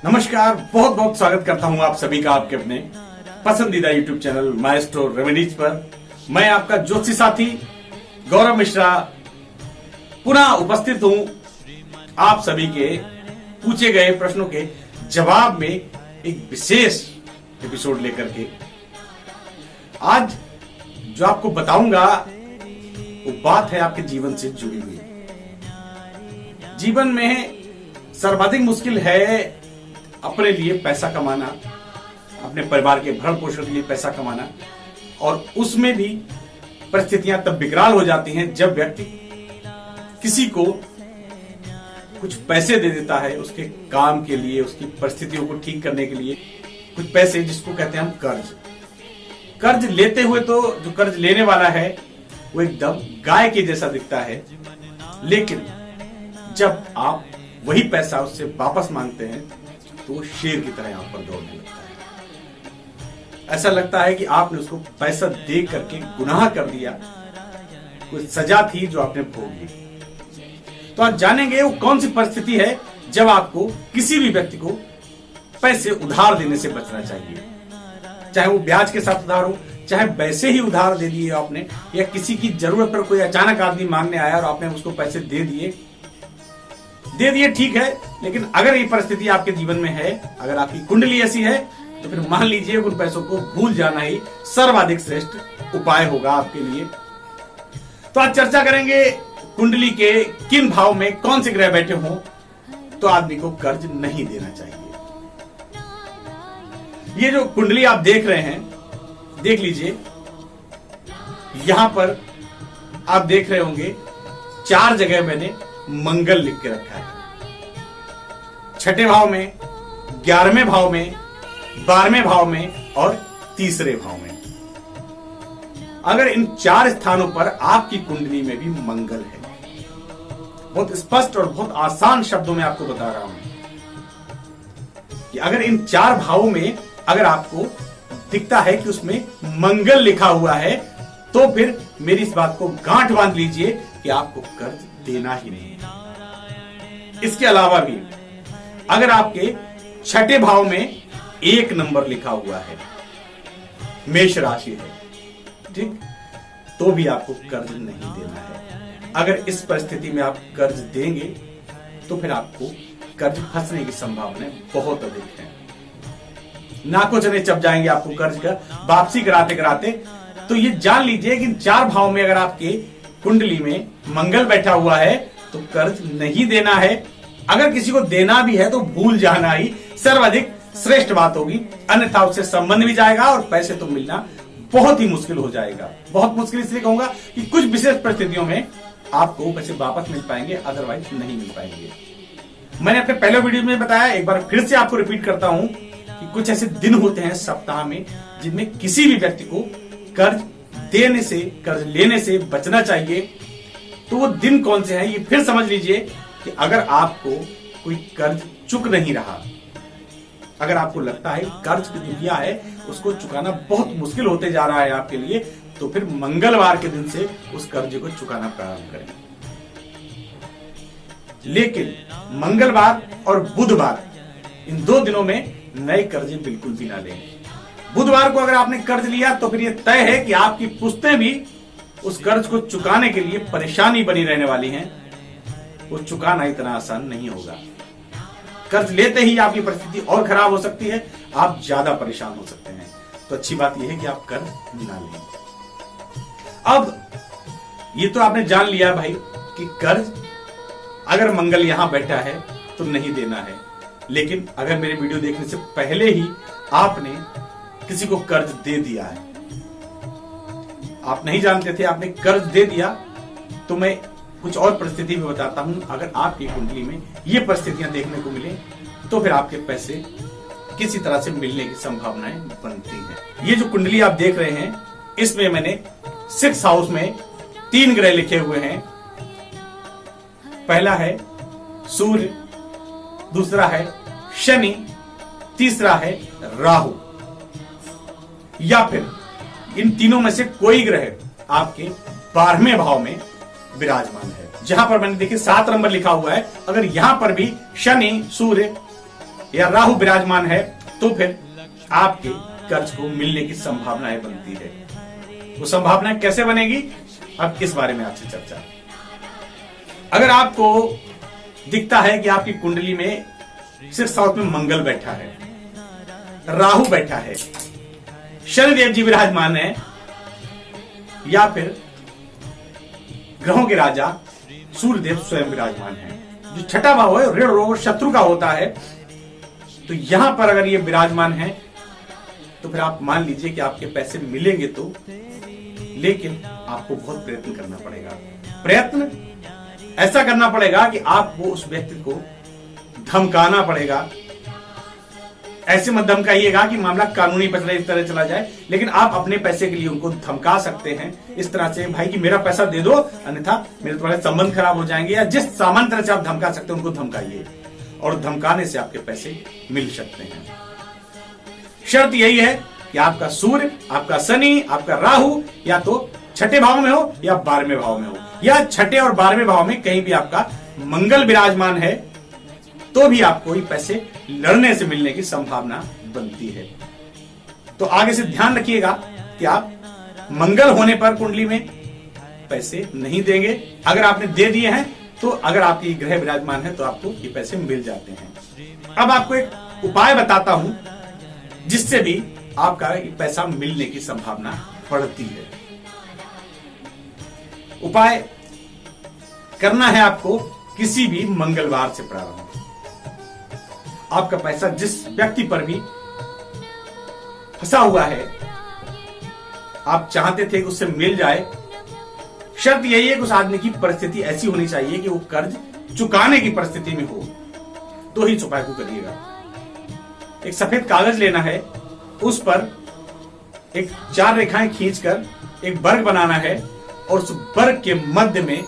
नमस्कार, बहुत बहुत स्वागत करता हूं आप सभी का आपके अपने पसंदीदा YouTube चैनल माएस्ट्रो रेमेडीज पर। मैं आपका ज्योतिषी साथी गौरव मिश्रा पुनः उपस्थित हूं आप सभी के पूछे गए प्रश्नों के जवाब में एक विशेष एपिसोड लेकर के। आज जो आपको बताऊंगा वो बात है आपके जीवन से जुड़ी हुई। जीवन में सर्वाधिक मुश्किल है अपने लिए पैसा कमाना, अपने परिवार के भरण पोषण के लिए पैसा कमाना, और उसमें भी परिस्थितियां तब विकराल हो जाती हैं जब व्यक्ति किसी को कुछ पैसे दे देता है उसके काम के लिए, उसकी परिस्थितियों को ठीक करने के लिए। कुछ पैसे जिसको कहते हैं हम कर्ज लेते हुए, तो जो कर्ज लेने वाला है वो एकदम गाय के जैसा दिखता है, लेकिन जब आप वही पैसा उससे वापस मांगते हैं तो वो शेर की तरह यहां पर दौड़ने लगता है। ऐसा लगता है कि आपने उसको पैसा दे करके गुनाह कर दिया, कोई सजा थी जो आपने भोग ली। तो आज जानेंगे वो कौन सी परिस्थिति है जब आपको किसी भी व्यक्ति को पैसे उधार देने से बचना चाहिए। चाहे वो ब्याज के साथ उधार हो, चाहे वैसे ही उधार दे दिए आपने, या किसी की जरूरत पर कोई अचानक आदमी मांगने आया और आपने उसको पैसे दे दिए, ठीक है। लेकिन अगर ये परिस्थिति आपके जीवन में है, अगर आपकी कुंडली ऐसी है, तो फिर मान लीजिए उन पैसों को भूल जाना ही सर्वाधिक श्रेष्ठ उपाय होगा आपके लिए। तो आज चर्चा करेंगे कुंडली के किन भाव में कौन से ग्रह बैठे हों तो आदमी को कर्ज नहीं देना चाहिए। ये जो कुंडली आप देख रहे हैं, देख लीजिए, यहां पर आप देख रहे होंगे 4 जगह मैंने मंगल लिख के रखा है। 6ठे भाव में, 11वें भाव में, 12वें भाव में और 3रे भाव में। अगर इन 4 स्थानों पर आपकी कुंडली में भी मंगल है, बहुत स्पष्ट और बहुत आसान शब्दों में आपको बता रहा हूं कि अगर इन 4 भावों में अगर आपको दिखता है कि उसमें मंगल लिखा हुआ है, तो फिर मेरी इस बात को गांठ बांध लीजिए कि आपको कर्ज देना ही नहीं है। इसके अलावा भी अगर आपके 6ठे भाव में 1 नंबर लिखा हुआ है, मेष राशि है, ठीक, तो भी आपको कर्ज नहीं देना है। अगर इस परिस्थिति में आप कर्ज देंगे तो फिर आपको कर्ज फंसने की संभावना बहुत अधिक है। नाकों चने चप जाएंगे आपको कर्ज का वापसी कराते कराते। तो ये जान लीजिए कि इन 4 भाव में अगर आपके कुंडली में मंगल बैठा हुआ है तो कर्ज नहीं देना है। अगर किसी को देना भी है तो भूल जाना ही सर्वाधिक श्रेष्ठ बात होगी, अन्यथा उससे संबंध भी जाएगा और पैसे तो मिलना बहुत ही मुश्किल हो जाएगा। बहुत मुश्किल इसलिए कहूंगा कि कुछ विशेष परिस्थितियों में आपको पैसे वापस मिल पाएंगे, अदरवाइज नहीं मिल पाएंगे। मैंने अपने पहले वीडियो में बताया, एक बार फिर से आपको रिपीट करता हूं कि कुछ ऐसे दिन होते हैं सप्ताह में जिनमें किसी भी व्यक्ति को कर्ज देने से, कर्ज लेने से बचना चाहिए। तो वो दिन कौन से हैं ये फिर समझ लीजिए कि अगर आपको कोई कर्ज चुक नहीं रहा, अगर आपको लगता है कर्ज की दुनिया है उसको चुकाना बहुत मुश्किल होते जा रहा है आपके लिए, तो फिर मंगलवार के दिन से उस कर्ज को चुकाना प्रारंभ करें। लेकिन मंगलवार और बुधवार, इन 2 दिनों में नए कर्जे बिल्कुल भी ना लें। बुधवार को अगर आपने कर्ज लिया तो फिर यह तय है कि आपकी पुश्तें भी उस कर्ज को चुकाने के लिए परेशानी बनी रहने वाली हैं। वो चुकाना इतना आसान नहीं होगा। कर्ज लेते ही आपकी परिस्थिति और खराब हो सकती है, आप ज्यादा परेशान हो सकते हैं। तो अच्छी बात यह है कि आप कर्ज ना लें। अब ये तो आपने जान लिया भाई कि कर्ज अगर मंगल यहां बैठा है तो नहीं देना है। लेकिन अगर मेरे वीडियो देखने से पहले ही आपने किसी को कर्ज दे दिया है, आप नहीं जानते थे, आपने कर्ज दे दिया, तो मैं कुछ और परिस्थिति भी बताता हूं। अगर आपकी कुंडली में ये परिस्थितियां देखने को मिले तो फिर आपके पैसे किसी तरह से मिलने की संभावनाएं बनती हैं। ये जो कुंडली आप देख रहे हैं, इसमें मैंने 6 हाउस में 3 ग्रह लिखे हुए हैं। पहला है सूर्य, दूसरा है शनि, तीसरा है राहु। या फिर इन तीनों में से कोई ग्रह आपके 12वें भाव में विराजमान है। जहां पर मैंने देखिए 7 नंबर लिखा हुआ है, अगर यहां पर भी शनि, सूर्य या राहु विराजमान है तो फिर आपके कर्ज को मिलने की संभावनाएं बनती है। वो संभावनाएं कैसे बनेगी, अब इस बारे में आपसे चर्चा। अगर आपको दिखता है कि आपकी कुंडली में सिर्फ साउथ में मंगल बैठा है, राहु बैठा है, शनिदेव जी विराजमान है, या फिर ग्रहों के राजा सूर्यदेव स्वयं विराजमान है, जो छठा भाव है ऋण रोग शत्रु का होता है, तो यहां पर अगर ये विराजमान है तो फिर आप मान लीजिए कि आपके पैसे मिलेंगे तो, लेकिन आपको बहुत प्रयत्न करना पड़ेगा। प्रयत्न ऐसा करना पड़ेगा कि आपको उस व्यक्ति को धमकाना पड़ेगा। ऐसे मत धमकाइएगा कि मामला कानूनी इस तरह चला जाए, लेकिन आप अपने पैसे के लिए उनको धमका सकते हैं इस तरह से, भाई कि मेरा पैसा दे दो अन्यथा मेरे तुम्हारे संबंध खराब हो जाएंगे, या जिस सामान्य तरह से आप धमका सकते हैं उनको धमकाइए, और धमकाने से आपके पैसे मिल सकते हैं। शर्त यही है कि आपका सूर्य, आपका शनि, आपका राहु या तो छठे भाव में हो या 12वें भाव में हो, या छठे और 12वें भाव में कहीं भी आपका मंगल विराजमान है, तो भी आपको ये पैसे लड़ने से मिलने की संभावना बनती है। तो आगे से ध्यान रखिएगा कि आप मंगल होने पर कुंडली में पैसे नहीं देंगे। अगर आपने दे दिए हैं तो अगर आपकी ग्रह विराजमान है तो आपको ये पैसे मिल जाते हैं। अब आपको एक उपाय बताता हूं जिससे भी आपका पैसा मिलने की संभावना बढ़ती है। उपाय करना है आपको किसी भी मंगलवार से प्रारंभ। आपका पैसा जिस व्यक्ति पर भी फंसा हुआ है, आप चाहते थे कि उससे मिल जाए, शर्त यही है कि उस आदमी की परिस्थिति ऐसी होनी चाहिए कि वो कर्ज चुकाने की परिस्थिति में हो, तो ही उपाय को करिएगा। एक सफेद कागज लेना है, उस पर एक 4 रेखाएं खींचकर एक वर्ग बनाना है, और उस वर्ग के मध्य में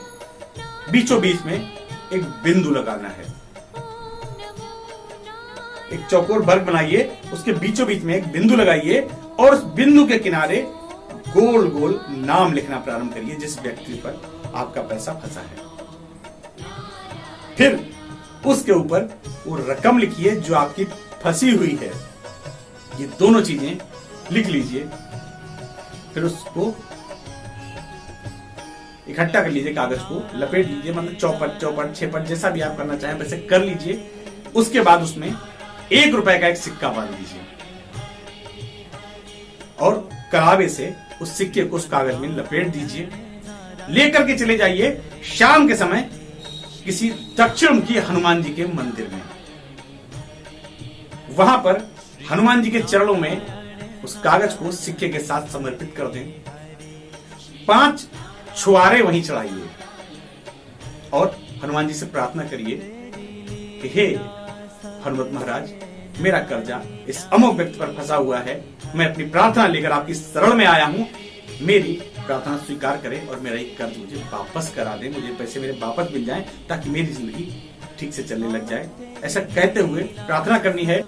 बीचों बीच में एक बिंदु लगाना है। एक चौकोर वर्ग बनाइए, उसके बीचों बीच में एक बिंदु लगाइए, और उस बिंदु के किनारे गोल गोल नाम लिखना प्रारंभ करिए जिस व्यक्ति पर आपका पैसा फंसा है। फिर उसके ऊपर वो रकम लिखिए जो आपकी फंसी हुई है। ये दोनों चीजें लिख लीजिए, फिर उसको इकट्ठा कर लीजिए, कागज को लपेट लीजिए, मतलब चौपट 6 पट जैसा भी आप करना चाहें वैसे कर लीजिए। उसके बाद उसमें 1 रुपए का एक सिक्का बांध दीजिए, और कलावे से उस सिक्के को उस कागज में लपेट दीजिए। लेकर के चले जाइए शाम के समय किसी दक्षिणमुखी हनुमान जी के मंदिर में। वहां पर हनुमान जी के चरणों में उस कागज को सिक्के के साथ समर्पित कर दें। 5 छुआरे वहीं चढ़ाइए और हनुमान जी से प्रार्थना करिए कि हे हनुमत महाराज, मेरा कर्जा इस अमोघ व्यक्ति पर फंसा हुआ है, मैं अपनी प्रार्थना लेकर आपकी शरण में आया हूं, मेरी प्रार्थना स्वीकार करें और मेरा एक कर्ज मुझे वापस करा दें, मुझे पैसे मेरे वापस मिल जाएं ताकि मेरी जिंदगी ठीक से चलने लग जाए। ऐसा कहते हुए प्रार्थना करनी है।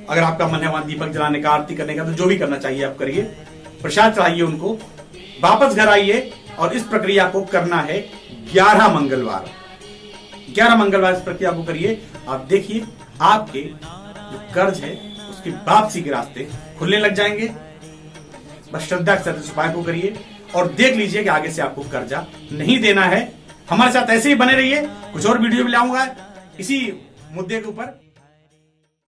अगर आपका मन है वहां दीपक जलाने का, आरती करने का, तो जो भी करना चाहिए आप करिए। प्रसाद चढ़ाइए उनको, वापस घर आइए, और इस प्रक्रिया को करना है 11 मंगलवार। 11 मंगलवार इस प्रक्रिया को करिए। आप देखिए आपके जो कर्ज है उसकी वापसी के रास्ते खुलने लग जाएंगे। बस श्रद्धा के साथ इस उपाय को करिए और देख लीजिए कि आगे से आपको कर्जा नहीं देना है। हमारे साथ ऐसे ही बने रहिए, कुछ और वीडियो भी लाऊंगा इसी मुद्दे के ऊपर।